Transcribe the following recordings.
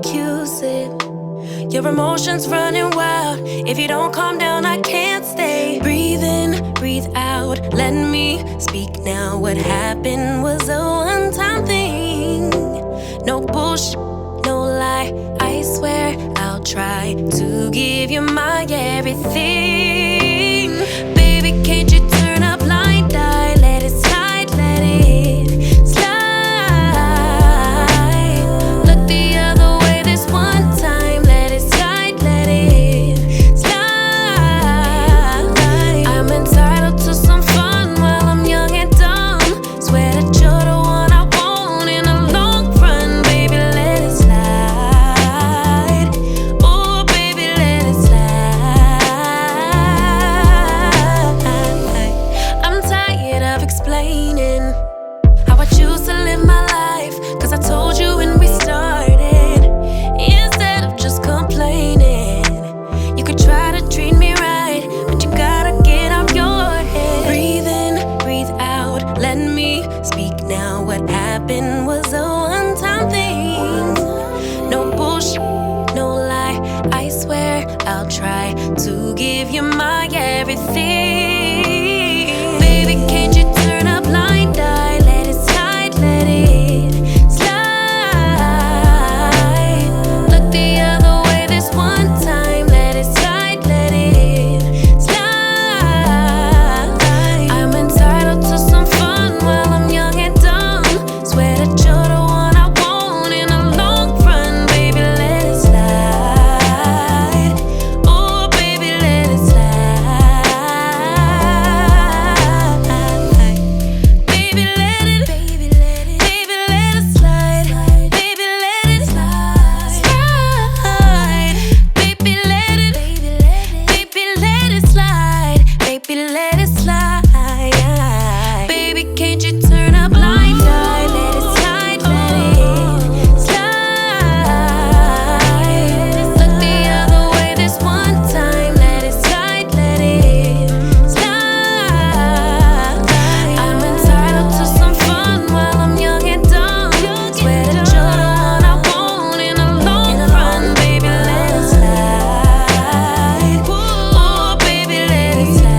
excuse it. Your emotions running wild. If you don't calm down, I can't stay. Breathe in, breathe out. Let me speak now. What happened was a one-time thing. No bullshit, no lie. I swear I'll try to give you my everything. Baby, can't you turn a blind eye? Let it slide, let it slide. Look the other way this one time. Let it slide, let it slide. I'm entitled to some fun while I'm young and dumb. Swear that you're the one I want in a long run. Baby, let it slide. Oh, baby, let it slide. I'm tired of explaining how I choose to live my life. Cause I told you when we started, instead of just complaining, you could try to treat me right, but you gotta get out your head. Breathe in, breathe out. Let me speak now. What happened was a one-time thing. No bullshit, no lie. I swear I'll try to give you my everything. Baby, can't you turn a blind eye? Let it slide, let it slide. Look the other way this one time. Let it slide, let it slide. I'm entitled to some fun while I'm young and dumb. Swear that you're the one I want in a long run. Baby, let it slide. Oh, baby, let it slide. Baby, let it, baby, let it, baby, let it slide. Baby, let it slide. Baby, let it, baby, let it slide. Baby, let it slide. Baby, can't you turn a blind eye? Let it slide, let it slide. Look the other way this one time. Let it slide, let it slide. I'm entitled to some fun while I'm young and dumb. Swear that you're the one I want in a long run. Baby, let it slide. Oh, baby, let it slide.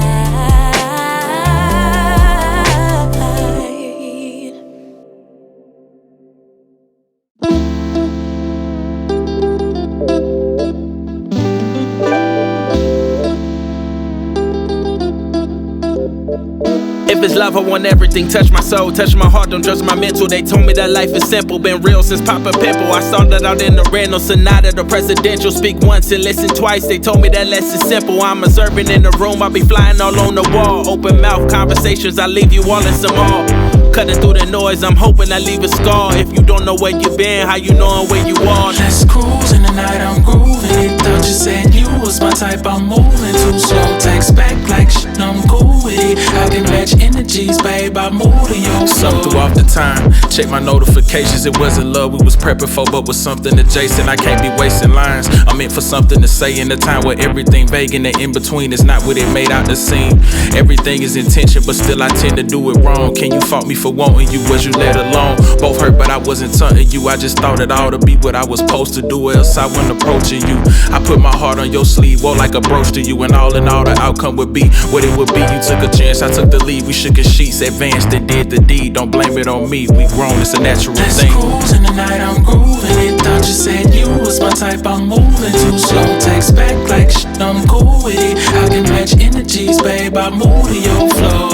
If it's love, I want everything. Touch my soul, touch my heart, don't judge my mental. They told me that life is simple, been real since Papa Pimple. I started out in the rental, Sonata, the presidential. Speak once and listen twice, they told me that less is simple. I'm observing in the room, I be flying all on the wall. Open mouth conversations, I leave you all in some awe. Cutting through the noise, I'm hoping I leave a scar. If you don't know where you been, how you knowin' where you are? Let's cruise in the night, I'm grooving it. Thought you said you was my type, I'm moving too slow. Text back like shit, I'm cool with it. I can match energies, babe, I move in your flow. Some threw off the time, check my notifications. It wasn't love we was prepping for, but was something adjacent. I can't be wasting lines, I'm meant for something to say in a time where everything vague and the in-between is not what it made out to seem. Everything is intention, but still I tend to do it wrong. Can you fault me for wanting you? Was you let alone? Both hurt, but I wasn't taunting you. I just thought it all to be what I was supposed to do, else I wasn't approaching you. I put my heart on your sleeve, wore like a brooch to you, and all in all the outcome would be what it would be. You took a chance, I took the lead. We shook as sheets, advanced and did the deed. Don't blame it on me, we grown, it's a natural Let's thing. cruise in the night, I'm grooving it. Thought you said you was my type, I'm moving too slow. Text back like shit, I'm cool with it. I can match energies, babe, I move to your flow.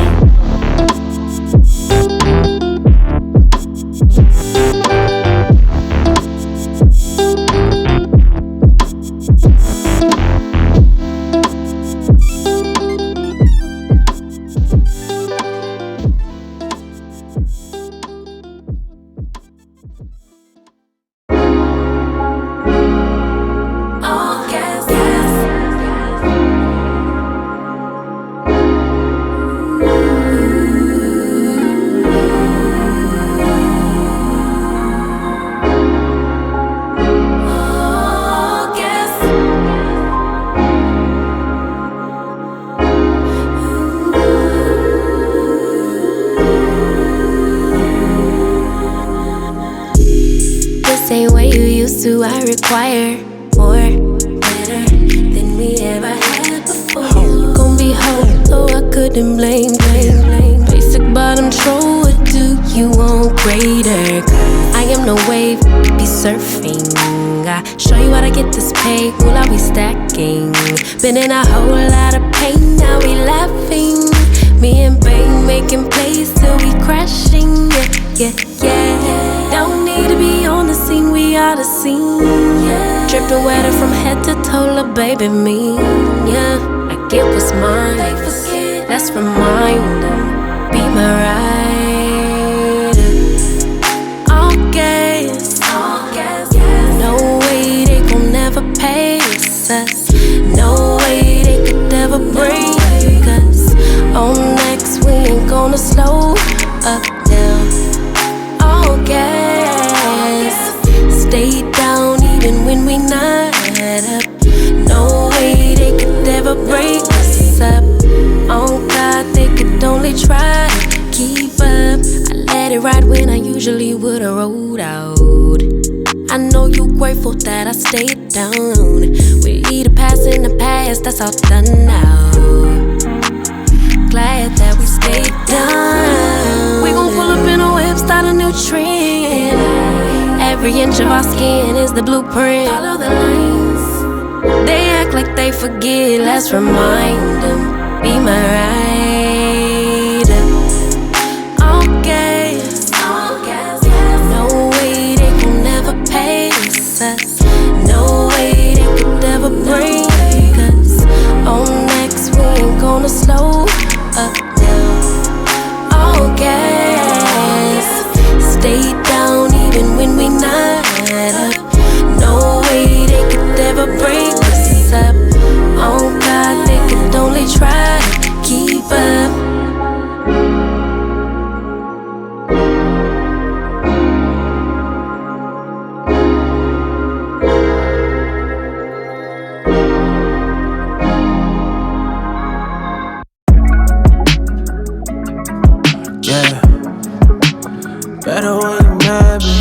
Oh, yes. I require more, better than we ever had before. Gon' be home, so I couldn't blame. Basic bottom troll, what do you want greater? I am no wave, be surfing. I show you how to get this pay, will I be stacking? Been in a whole lot of pain, now we laughing. Me and Bang making plays till we crashing, yeah. Don't need to be on the scene, we are the scene. Dripping wetter from head to toe, lil' baby me. Yeah, I get what's mine. Let's remind them, be my ride. All gas, no way they gon' never pace us. No way they could ever break us. On next, we ain't gonna slow up now. All gas, stay down even when we not up. No way they could ever break us up. On God, they could only try to keep up. I let it ride when I usually would've rolled out. I know you grateful that I stayed down. We either pass in the past, that's all done now. Glad that we stayed down. We gon' pull up in a whip, start a new trend. Every inch of our skin is the blueprint. Follow the lines. They act like they forget, let's remind them. Be my ride. All gas, no way they can never pace us. No way they could ever break us. On next, we ain't gonna slow up now. All gas, stay down even when we not up. No way they could ever break us up. On God, they could only try to keep up. Yeah, better when you mad me.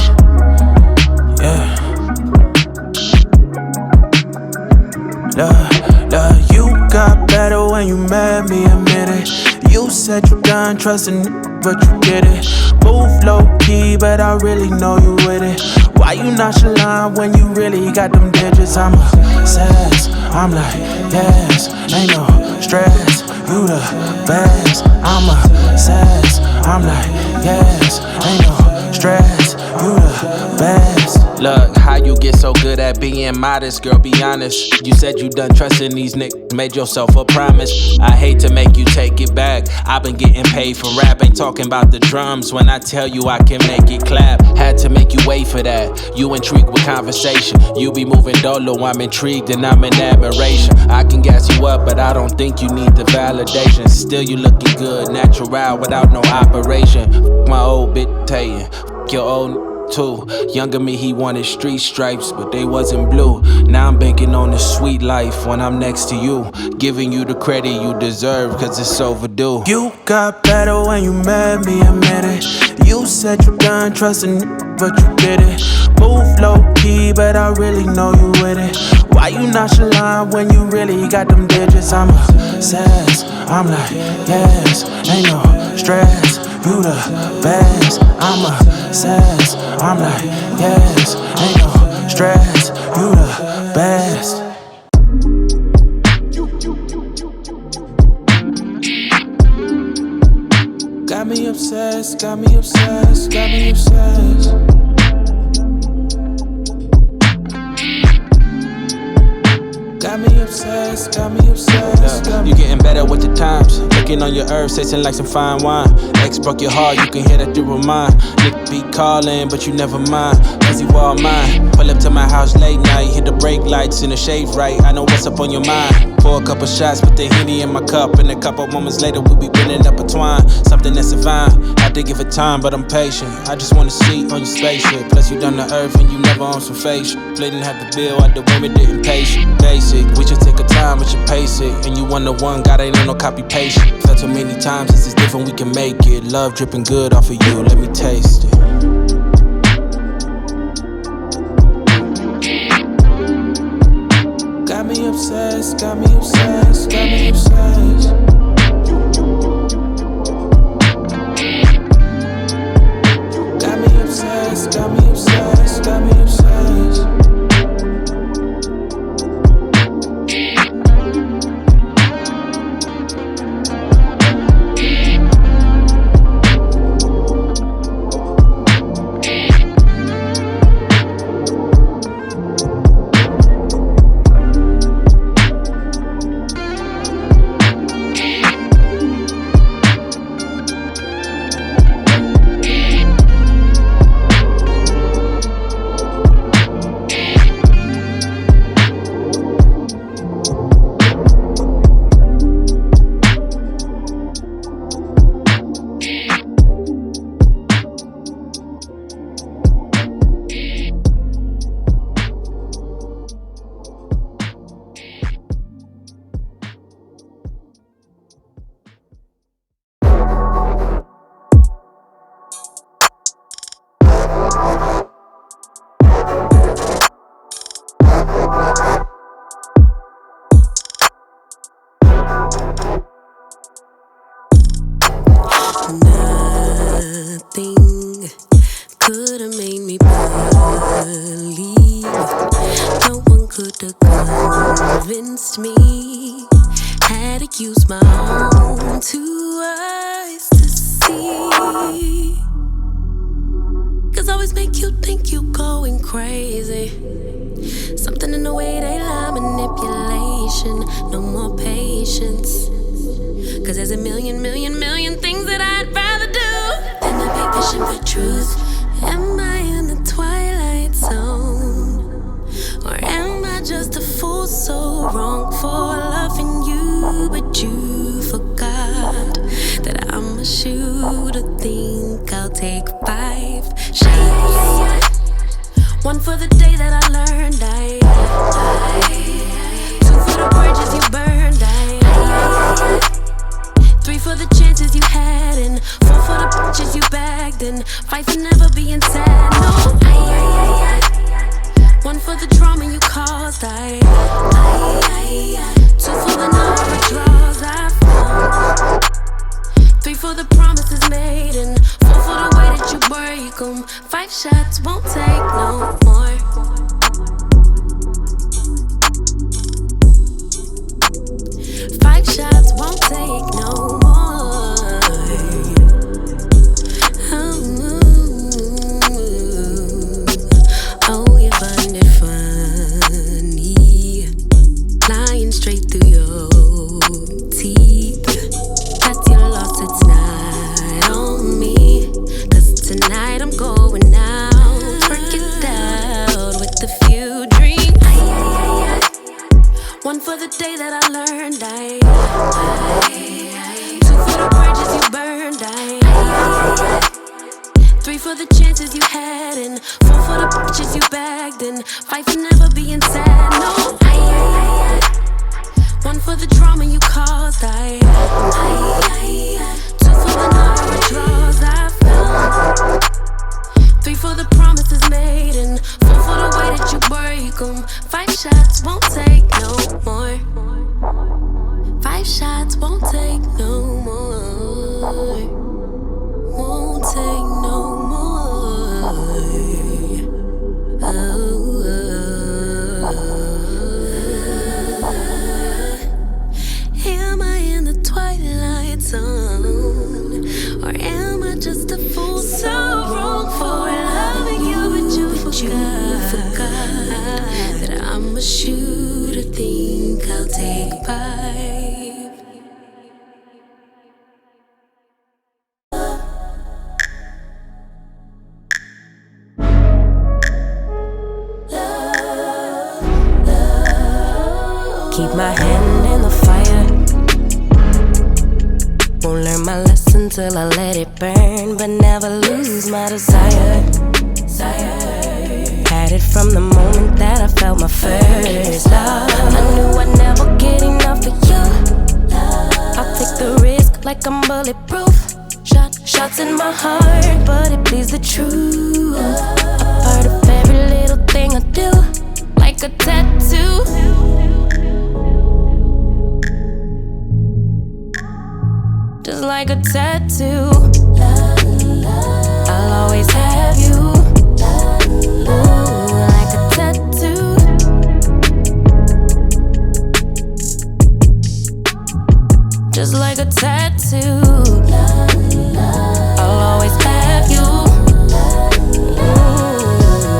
Yeah, you got better when you mad me, admit it. You said you done trusting, but you did it. Move low key, but I really know you with it. Why you nonchalant when you really got them digits? I'm obsessed, I'm like, yes, ain't no stress. You the best, I'm obsessed, I'm like, yes, ain't no stress. You the best. Look, how you get so good at being modest, girl, be honest. You said you done trusting these niggas, made yourself a promise. I hate to make you take it back. I've been getting paid for rap, ain't talking about the drums. When I tell you I can make it clap, had to make you wait for that. You intrigued with conversation, you be moving dolo, I'm intrigued and I'm in admiration. I can gas you up, but I don't think you need the validation. Still you looking good, natural without no operation. My old bitch Tayin', your old too. Younger me, he wanted street stripes, but they wasn't blue. Now I'm banking on the sweet life when I'm next to you, giving you the credit you deserve, cause it's overdue. You got better when you mad me, admit it. You said you done trusting, but you did it. Move low key, but I really know you with it. Why you nonchalant when you really got them digits? I'm obsessed, I'm like, yes, ain't no stress. You the best, I'm obsessed, I'm like, yes, ain't no stress. You the best. Got me obsessed, got me obsessed, got me obsessed. Got me obsessed, got me obsessed. You getting better with the times. Looking on your herbs, tasting like some fine wine. Ex broke your heart, you can hear that through her mind. Nick be calling, but you never mind, cause you all mine. Pull up to my house late night, hit the brake lights and the shade right. I know what's up on your mind. Pour a couple shots, put the Henny in my cup, and a couple moments later we'll be bending up a twine. Something that's divine, had to give it time, but I'm patient. I just wanna see on your spaceship. Plus you done the earth and you never on some fake shit. Splitting half the bill, the women didn't pay shit. Basic, we just take a time, but you pace it. And you 1-to-1, God ain't on no copy paste. Felt too many times, this is different, we can make it. Love dripping good off of you, let me taste it. obsessed, got me obsessed, got me obsessed. Got me obsessed, got me obsessed, got me obsessed. Nothing could have made me believe. No one could have convinced me. Had to use my own two eyes to see. 'Cause always make you think you going crazy. Something in the way they lie, manipulation. No more patience. 'Cause there's a million things that I'd rather do than to be fishing for truth. Am I in the twilight zone? Or am I just a fool so wrong for loving you? But you forgot that I'm a shooter. Think I'll take 5 shots. One for the day that I learned I 2 for the bridges you burned 3 for the chances you had, and 4 for the bitches you bagged, and 5 for never being sad. No, 1 for the trauma you caused. 2 for the number of draws I found. 3 for the promises made, and 4 for the way that you break 'em. 5 shots won't take no more. 5 shots won't take no more. Oh, you find it funny, lying straight through your teeth. That's your loss, it's not on me. 'Cause tonight I'm going out, work it out with a few dreams. 1 for the day that I learned 2 for the bridges you burned 3 for the chances you had, and 4 for the bitches you bagged, and 5 for never being sad. No, 1 for the trauma you caused. 2 for the number of draws I found. 3 for the promises made, and 4 for the way that you break 'em. 5 shots won't take no more. 5 shots won't take no more. Won't take no more. Am I in the twilight zone? Or am I just a fool so wrong for loving you? But you forgot that I'm a shooter. Think I'll take 5. Keep my hand in the fire. Won't learn my lesson till I let it burn, but never lose my desire. Had it from the moment that I felt my first love. I knew I'd never get enough of you. I'll take the risk like I'm bulletproof. Shots in my heart, but it bleeds the truth. A part of every little thing I do, like a tattoo. like a tattoo. I'll always have you. Ooh, like a tattoo. Just like a tattoo. I'll always have you.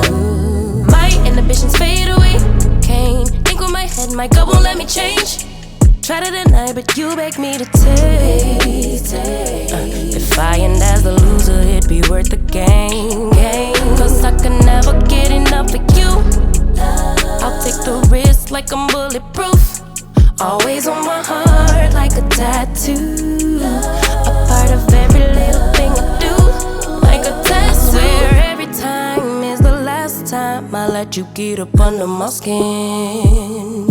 Ooh. My inhibitions fade away. Can't think with my head, my gut won't let me change. Try to deny, but you beg me to taste. If I end as the loser, it'd be worth the game. Cause I can never get enough of you. I'll take the risk like I'm bulletproof. Always on my heart like a tattoo. A part of every little thing I do. Like a tattoo. I swear every time is the last time I let you get up under my skin.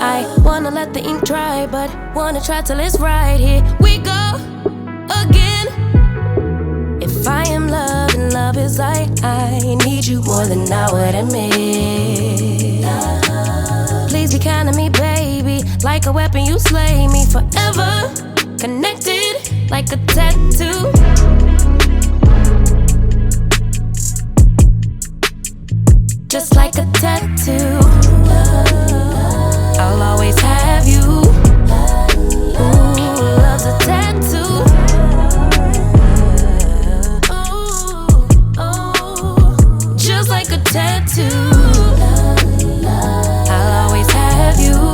I wanna let the ink dry, but wanna try till it's right. Here we go again. If I am love and love is I need you more than I would admit. Please be kind to me, baby. Like a weapon, you slay me forever. Connected like a tattoo. Just like a tattoo. I'll always have you. Ooh, love's a tattoo. Ooh, just like a tattoo. I'll always have you.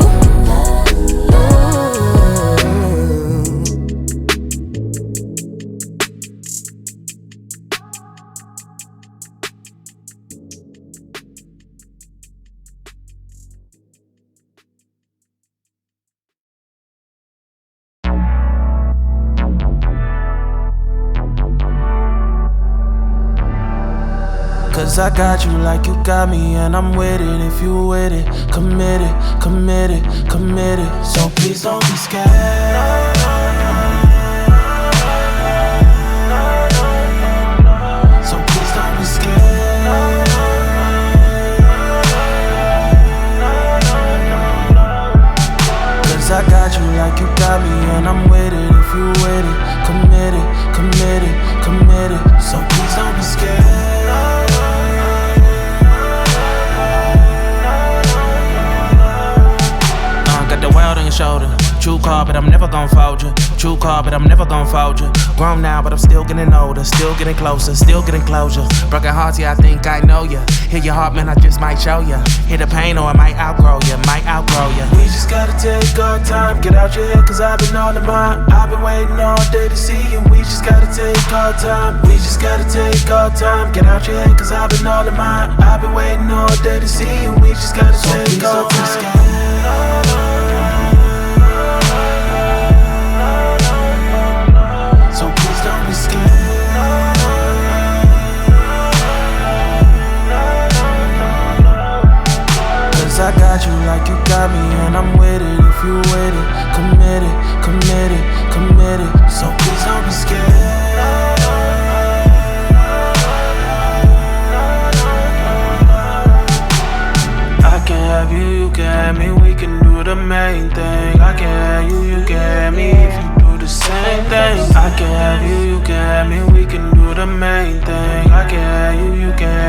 Cause I got you like you got me, and I'm with it if you with it. Committed, committed, committed. So please don't be scared. So please don't be scared. Cause I got you like you got me, and I'm with it if you with it. Committed, committed, committed. So please don't be scared. Got the world on your shoulder. True call, but I'm never gon' fold you. True call, but I'm never gon' fold you. Grown now, but I'm still getting older. Still getting closer, still getting closure. Broken hearts, yeah, I think I know ya. Hear your heart, man, I just might show ya. Hear the pain or I might outgrow ya, might outgrow ya. We just gotta take our time. Get out your head, cause I've been all in mine. I've been waiting all day to see you. We just gotta take our time. We just gotta take our time. Get out your head, cause I've been all in mine. I've been waiting all day to see you. We just gotta take our time. I got you like you got me, and I'm with it if you with it. Committed, committed, committed. So please don't be scared. I can have you, you can have me. We can do the main thing. I can have you, you can have me. If you do the same thing, I can have you, you can have me. We can do the main thing. I can have you, you can have me.